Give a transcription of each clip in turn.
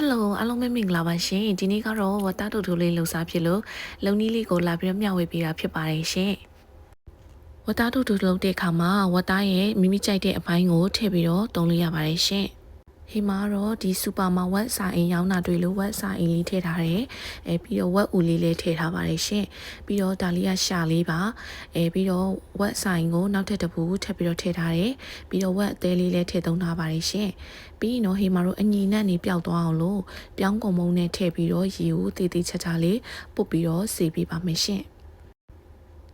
Hello အားလုံးပဲမင်္ဂလာပါရှင်ဒီနေ့ကတော့ဝတ်သားတူတူလေးလှူစားဖြစ်လို့လုံနီးလေးကိုလာပြီးတော့မျှဝေပေးတာဖြစ်ပါတယ်ရှင်ဝတ်သားတူတူလုပ်တဲ့အခါမှာဝတ်သားရဲ့မိမိကြိုက်တဲ့အပိုင်းကိုထည့်ပြီးတော့သုံးလို့ရပါတယ်ရှင်ဟိမှာတော့ဒီစူပါမာဝက်စာအိမ်ရောင်းတာတွေ့လို့ဝက်စာအိမ်လေးထည့်ထားတယ်ပြီးတော့ဝက်ဦးလေးလည်းထည့်ထားပါတယ်ရှင်ပြီးတော့ဒါလေးကရှာလေးပါပြီးတော့ဝက်ဆိုင်ကိုနောက်ထပ်တစ်ပူထပ်ပြီးတော့ထည့်ထားတယ်ပြီးတော့ဝက်အသေးလေးလည်းထည့်သုံးထားပါတယ်ရှင်ပြီးရင်တော့ဟိမှာတော့အညီနဲ့နေပျောက်သွားအောင်လို့ပြောင်းကုန်မုံနဲ့ထည့်ပြီးတော့ရေကိုတည်တည်ချာချာလေးပုတ်ပြီးတော့စေပေးပါမယ်ရှင်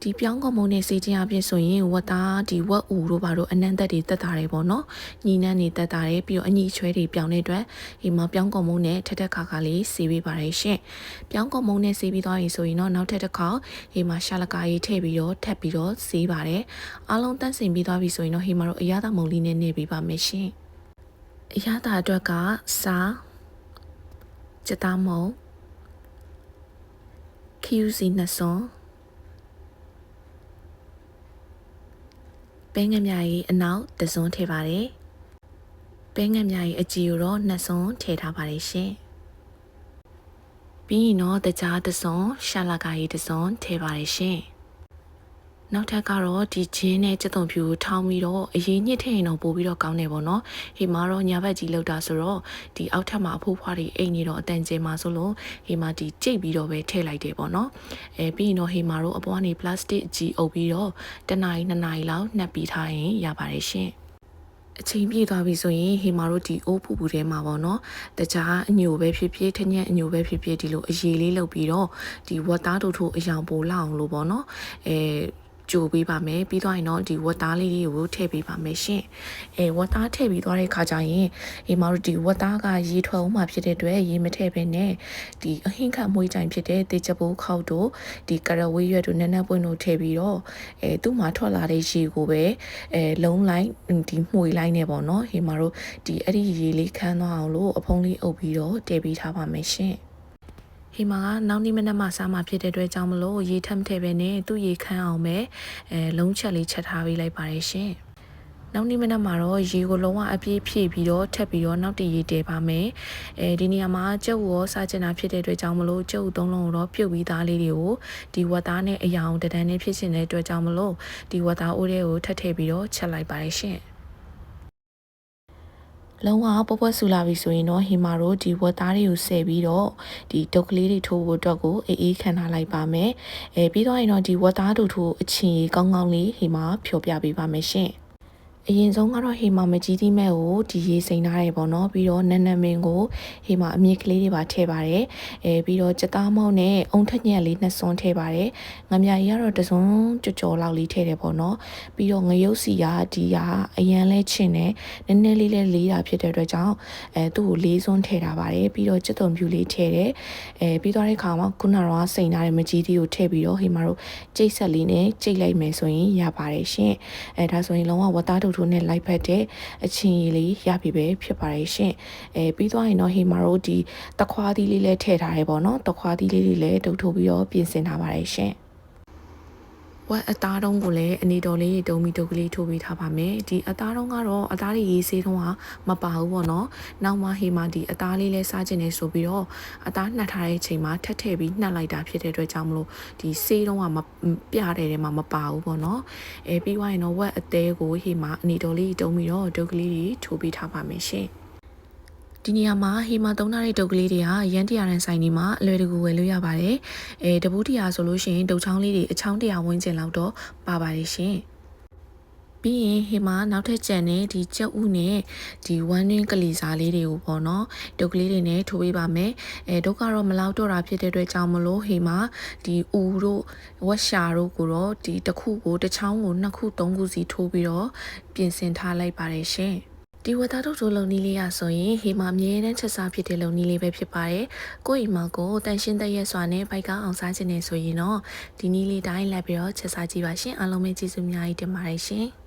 ဒီပြောင်းကုန်မုံနဲ့စေးခြင်းအပြင်ဆိုရင်ဝတ်သားဒီဝက်ဦးတို့ဘာလို့အနံ့သက်တွေတက်တာတွေပေါ့နော်ညီနှံ့နေတက်တာတွေပြီးတော့အညီချွဲတွေပြောင်းတဲ့အတွက်ဒီမှာပြောင်းကုန်မုံနဲ့ထက်ထက်ခါခါလေးစေးပေးပါရရှင်ပြောင်းကုန်မုံနဲ့စေးပြီးသွားရင်ဆိုရင်တော့နောက်ထပ်တစ်ခါဒီမှာရှာလကာကြီးထည့်ပြီးတော့ထပ်ပြီးတော့စေးပါတယ်အားလုံးတန့်စင်ပြီးသွားပြီဆိုရင်တော့ဒီမှာတော့အရသာမုံလေးနဲ့နေပေးပါမယ်ရှင်အရသာအတွက်ကစားစက်သားမုံ QC နှစ်စွန်းပဲငမြကြီးအနောက်တစ်စွန်းထည့်ပါတယ်။ပဲငမြကြီးအကြီးကိုတော့နှစ်စွန်းထည့်ထားပါတယ်ရှင်။ပြီးရင်တော့တကြားတစ်စွန်းရှာလာကာကြီးတစ်စွန်းထည့်ပါတယ်ရှင်။နောက်ထပ်ကတော့ဒီဂျင်းနဲ့ကြက်သွန်ဖြူကိုထောင်းပြီးတော့အရင်ညှစ်ထည့်ရင်တော့ပို့ပြီးတော့ကောင်းတယ်ပေါ့နော်။ဒီမှာတော့ညာဘက်ကြီးလောက်တာဆိုတော့ဒီအောက်ထပ်မှာအဖိုးဖွားတွေအိမ်နေတော့အတန်ကျဲမှာဆိုလို့ဒီမှာဒီကြိတ်ပြီးတော့ပဲထည့်လိုက်တယ်ပေါ့နော်။ပြီးရင်တော့ဟိမှာတော့အပွားနေပလတ်စတစ်ကြီးအုပ်ပြီးတော့တစ်နာရီနှစ်နာရီလောက်နှက်ပြီးထားရင်ရပါတယ်ရှင်။အချိန်ပြည့်သွားပြီဆိုရင်ဟိမာတို့ဒီအိုးပူပူထဲမှာပေါ့နော်တခြားအညိုပဲဖြစ်ဖြစ်ထညက်အညိုပဲဖြစ်ဖြစ်ဒီလိုအရေးလေးလုပ်ပြီးတော့ဒီဝတ်သားတို့ထိုးအယောင်ပိုလောက်အောင်လို့ပေါ့နော်ကြိုပေးပါမယ်ပြီးသွားရင်တော့ဒီဝတ်သားလေးတွေကိုထည့်ပေးပါမယ်ရှင်ဝတ်သားထည့်ပြီးသွားတဲ့ခါကျရင်ဒီမှာတို့ဒီဝတ်သားကရေထွက်အောင်မှဖြစ်တဲ့အတွက်ရေမထည့်ဘဲနဲ့ဒီအဟင်းခတ်မွှေးကြိုင်ဖြစ်တဲ့တေချပိုးခောက်တို့ဒီကရဝေးရွက်တို့နက်နက်ပွင့်တို့ထည့်ပြီးတော့သူ့မှာထွက်လာတဲ့ရေကိုပဲလုံးလိုက်ဒီမှွေလိုက်နေပေါ့နော်ဒီမှာတို့ဒီအဲ့ဒီရေလေးခန်းသွားအောင်လို့အဖုံးလေးအုပ်ပြီးတော့တည်ပေးထားပါမယ်ရှင်ဟိမာကနောက်နေ့မနက်မှစားမှဖြစ်တဲ့အတွက်ကြောင့်မလို့ရေထပ်မထည့်ပဲနဲ့သူ့ရေခမ်းအောင်ပဲလုံးချက်လေးချက်ထားပေးလိုက်ပါတယ်ရှင်နောက်နေ့မနက်မှာတော့ရေကိုလုံးဝအပြည့်ဖြည့်ပြီးတော့ထပ်ပြီးတော့နောက်တရေတည်ပါမယ်ဒီနေရာမှာကြုတ်ရောစားချင်တာဖြစ်တဲ့အတွက်ကြောင့်မလို့ကြုတ်သုံးလုံးကိုတော့ပြုတ်ပြီးသားလေးတွေကိုဒီဝတ်သားနဲ့အယောင်တဒန်းနဲ့ဖြစ်ရှင်တဲ့အတွက်ကြောင့်မလို့ဒီဝတ်သားအိုးတွေကိုထပ်ထည့်ပြီးတော့ချက်လိုက်ပါတယ်ရှင်လုံးဝပွပွဆူလာပြီဆိုရင်တော့ဟီမာတို့ဒီဝတ်သားတွေကိုဆယ်ပြီးတော့ဒီတုတ်ကလေးတွေထိုးဖို့အတွက်ကိုအေးခံထားလိုက်ပါမယ်ပြီးတော့ရင်တော့ဒီဝတ်သားတို့ထိုးအချင်းကောင်းကောင်းလေးဟီမာဖြောပြပေးပါမယ်ရှင်အရင်ဆုံးကတော့ဟေမာမကြီးသီးမဲ့ကိုဒီရေစိန်ထားတယ်ပေါ့နော်ပြီးတော့နန်းနမင်းကိုဟေမာအမြင့်ကလေးတွေပါထည့်ပါတယ်ပြီးတော့ကြက်သားမောက်နဲ့အုံထက်ညက်လေးနှစ်စွန်းထည့်ပါတယ်ငမြကြီးကတော့တစ်စွန်းကြော်လောက်လေးထည့်တယ်ပေါ့နော်ပြီးတော့ငရုတ်စီကဒီကအရန်လဲချင်တယ်နည်းနည်းလေးလဲလေးတာဖြစ်တဲ့အတွက်ကြောင့်သူ့ကိုလေးစွန်းထည့်ထားပါတယ်ပြီးတော့ကြက်သွန်ဖြူလေးထည့်တယ်ပြီးတော့တဲ့ခါမှာခုနကတော့စိန်ထားတဲ့မကြီးသီးကိုထည့်ပြီးတော့ဟေမာတို့ကြိတ်ဆက်လေးနဲ့ကြိတ်လိုက်မယ်ဆိုရင်ရပါတယ်ရှင်ဒါဆိုရင်လုံးဝဝတ်သားထိုးနဲ့လိုက်ဖက်တဲ့အချင်းကြီးလေးရပြီပဲဖြစ်ပါတယ်ရှင်ပြီးသွားရင်တော့ဟေမာတို့ဒီတခွားသီးလေးလည်းထည့်ထားတယ်ပေါ့နော်တခွားသီးလေးတွေလည်းတုပ်ထိုးပြီးတော့ပြင်ဆင်ထားပါတယ်ရှင်ဝက်အသားတုံးကိုလည်းအနေတော်လေးတုံးပြီးတုပ်ကလေးထိုးပေးထားပါမယ်ဒီအသားတုံးကတော့အသားလေးရေးဆေးတုံးကမပါဘူးပေါ့နော်နောက်မှဟေမာဒီအသားလေးလဲစားကျင်နေဆိုပြီးတော့အသားနှက်ထားတဲ့အချိန်မှာထက်ထည့်ပြီးနှက်လိုက်တာဖြစ်တဲ့အတွက်ကြောင့်မလို့ဒီဆေးတုံးကမပြတဲ့ထဲမှာမပါဘူးပေါ့နော်ပြီးသွားရင်တော့ဝက်အသေးကိုဟေမာအနေတော်လေးတုံးပြီးတော့တုပ်ကလေးတွေထိုးပေးထားပါမယ်ရှင်ဒီနေရာမှာဟေမာသုံးထားတဲ့တုပ်ကလေးတွေကရန်တရာရန်ဆိုင်တွေမှာအလွယ်တကူဝယ်လို့ရပါတယ်တပူးတရာဆိုလို့ရှိရင်တုပ်ချောင်းလေးတွေအချောင်းတရာဝန်းကျင်လောက်တော့ပါပါတယ်ရှင်ပြီးရင်ဟေမာနောက်ထပ်ကြံတဲ့ဒီကြက်ဥနဲ့ဒီဝမ်းတွင်းကလီစားလေးတွေကိုပေါ့နော်တုပ်ကလေးတွေနဲ့ထိုးပေးပါမယ်တို့ကတော့မလောက်တော့တာဖြစ်တဲ့အတွက်ကြောင့်မလို့ဟေမာဒီဥတို့ဝက်ရှာတို့ကိုတော့ဒီတစ်ခုကိုတစ်ချောင်းကိုနှစ်ခုသုံးခုစီထိုးပြီးတော့ပြင်ဆင်ထားလိုက်ပါတယ်ရှင်ဒီဝတ်သားတို့လုံနီးလေးရဆိုရင်ဟေမာအမြဲတမ်းချက်စားဖြစ်တဲ့လုံနီးလေးပဲဖြစ်ပါတယ်။ကိုယ့်အိမ်မှာကိုတန်ရှင်းတဲ့ရက်စွာနဲ့ဘိုက်ကအောင်စားခြင်းနေဆိုရင်တော့ဒီနီးလေးတိုင်းလိုက်ပြီးတော့ချက်စားကြည့်ပါရှင်။အားလုံးပဲကျေးဇူးများကြီးတင်ပါတယ်ရှင်။